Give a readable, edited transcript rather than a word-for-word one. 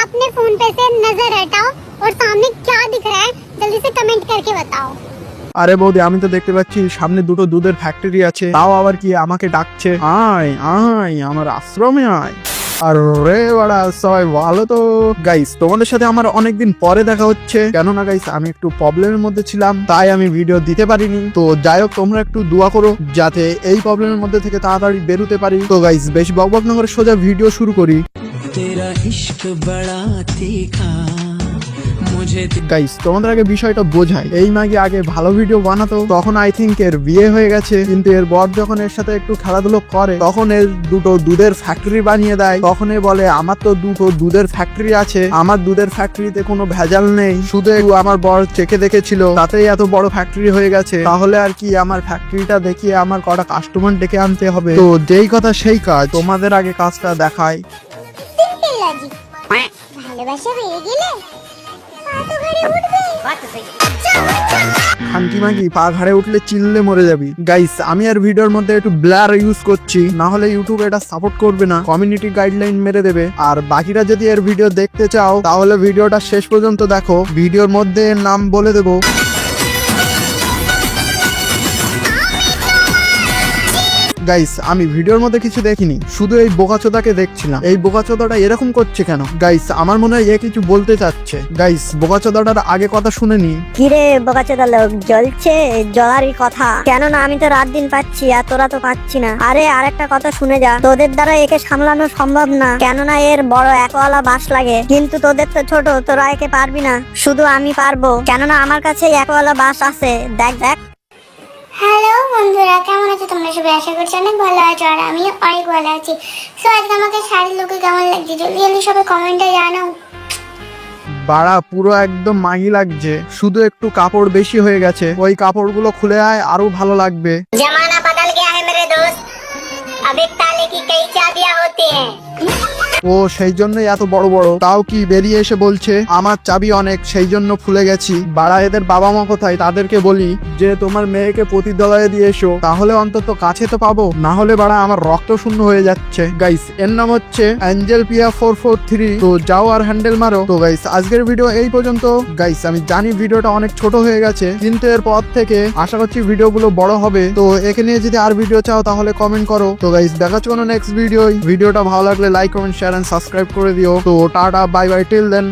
अपने फोन पे से नजर हटाओ और सामने क्या दिख रहा है जल्दी से कमेंट करके बताओ। আরে বৌদি, আমি তো দেখতে পাচ্ছি সামনে দুটো দুধের ফ্যাক্টরি আছে, তাও আবার কি আমাকে ডাকছে, আয় আয় আমার আশ্রমে আয়। আরে বাড়া, সবাই ভালো তো? গাইস, তোমাদের সাথে আমার অনেকদিন পরে দেখা হচ্ছে, কেননা গাইস আমি একটু প্রবলেমের মধ্যে ছিলাম, তাই আমি ভিডিও দিতে পারিনি। তো যাই হোক, তোমরা একটু দোয়া করো যাতে এই প্রবলেমের মধ্যে থেকে তাড়াতাড়ি বেরোতে পারি। তো গাইস, বেশ বকবক না করে সোজা ভিডিও শুরু করি। तेरा इश्क बड़ा तीखा मुझे গাইস, তোমাদের আগে বিষয়টা বোঝাই। এই মাগি আগে ভালো ভিডিও বানাতো, তখন আই থিঙ্ক এর বিয়ে হয়ে গেছে, কিন্তু এর বর যখন এর সাথে একটু খেলাধুলো করে তখন এর দুটো দুধের ফ্যাক্টরি বানিয়ে দেয়। তখন এ বলে আমার তো দুটো দুধের ফ্যাক্টরি আছে, আমার দুধের ফ্যাক্টরিতে কোনো ভেজাল নেই, শুধু একটু আমার বর চেকে দেখেছিল তাতেই এত বড় ফ্যাক্টরি হয়ে গেছে। তাহলে আর কি আমার ফ্যাক্টরিটা দেখিয়ে আমার কটা কাস্টমার ডেকে আনতে হবে। তো যেই কথা সেই কাজ, তোমাদের আগে কাজটা দেখায়। Simple logic. ভালোবাসা বেড়ে গেলে পা তো ঘাড়ে উঠবে। খানকি মাগি পা ঘাড়ে উঠলে চিল্লে মরে যাবি। গাইস, আমি আর ভিডিওর মধ্যে একটু ব্লার ইউজ করছি, না হলে ইউটিউব এটা সাপোর্ট করবে না, কমিউনিটি গাইডলাইন মেরে দেবে। আর বাকিরা যদি এর ভিডিও দেখতে চাও তাহলে ভিডিওটা শেষ পর্যন্ত দেখো, ভিডিওর মধ্যে এর নাম বলে দেবো। গাইস, আমি ভিডিওর মধ্যে কিছু দেখিনি, শুধু এই বোকাচোদাকে দেখছিলাম। এই বোকাচোদাটা এরকম করছে কেন? গাইস, আমার মনে হয় এ কিছু বলতে চাচ্ছে। গাইস, বোকাচোদাটার আগে কথা শুনে নি। কিরে বোকাচোদা লোক, জ্বলছে জ্বলারই কথা, কেননা আমি তো রাত দিন পাচ্ছি আর তোরা তো পাচ্ছি না। আরে আরেকটা কথা শুনে যা, তোদের দ্বারা একে সামলানো সম্ভব না, কেননা এর বড় একওয়ালা বাস লাগে, কিন্তু তোদের তো ছোট, তোরা একে পারবি না, শুধু আমি পারবো, কেননা আমার কাছে একওয়ালা বাস আছে। দেখ দেখ। হ্যালো বন্ধুরা, কেমন আছো তোমরা সবাই? আশা করছি অনেক ভালো আছো আর আমিও অনেক ভালো আছি। সো আজকে আমাকে শাড়ির লুকে কেমন লাগছে জলদি জলদি সবাই কমেন্টে জানাও। বাড়া, পুরো একদম মাগি লাগছে, শুধু একটু কাপড় বেশি হয়ে গেছে, ওই কাপড়গুলো খুলে আয়, আরো ভালো লাগবে। जमाना बदल गया है मेरे दोस्त, अब एक ताले की कई चाबियां होती हैं। ও সেই জন্যই এত বড় বড়, তাও কি বেরিয়ে এসে বলছে আমার চাবি অনেক, সেই জন্য ফুলে গেছি। বাড়া, এদের বাবা মা কোথায়? তাদেরকে বলি যে তোমার মেয়েকে প্রতিদ্বলয়ে দিয়ে এসো, তাহলে অন্তত কাছে তো পাবো, না হলে বাড়া আমার রক্ত শূন্য হয়ে যাচ্ছে। গাইস, এর নাম হচ্ছে অ্যাঞ্জেল পিয়া 443। তো যাও আর হ্যান্ডেল মারো। তো গাইস, আজকের ভিডিও এই পর্যন্ত। গাইস, আমি জানি ভিডিওটা অনেক ছোট হয়ে গেছে, কিন্তু এর পর থেকে আশা করছি ভিডিওগুলো বড় হবে। তো একে নিয়ে যদি আর ভিডিও চাও তাহলে কমেন্ট করো। তো গাইস, দেখা হচ্ছে কোনো নেক্সট ভিডিও। ভিডিওটা ভালো লাগলে like comment share and subscribe করে দিও। তো টাটা, বাই বাই, টিল দেন।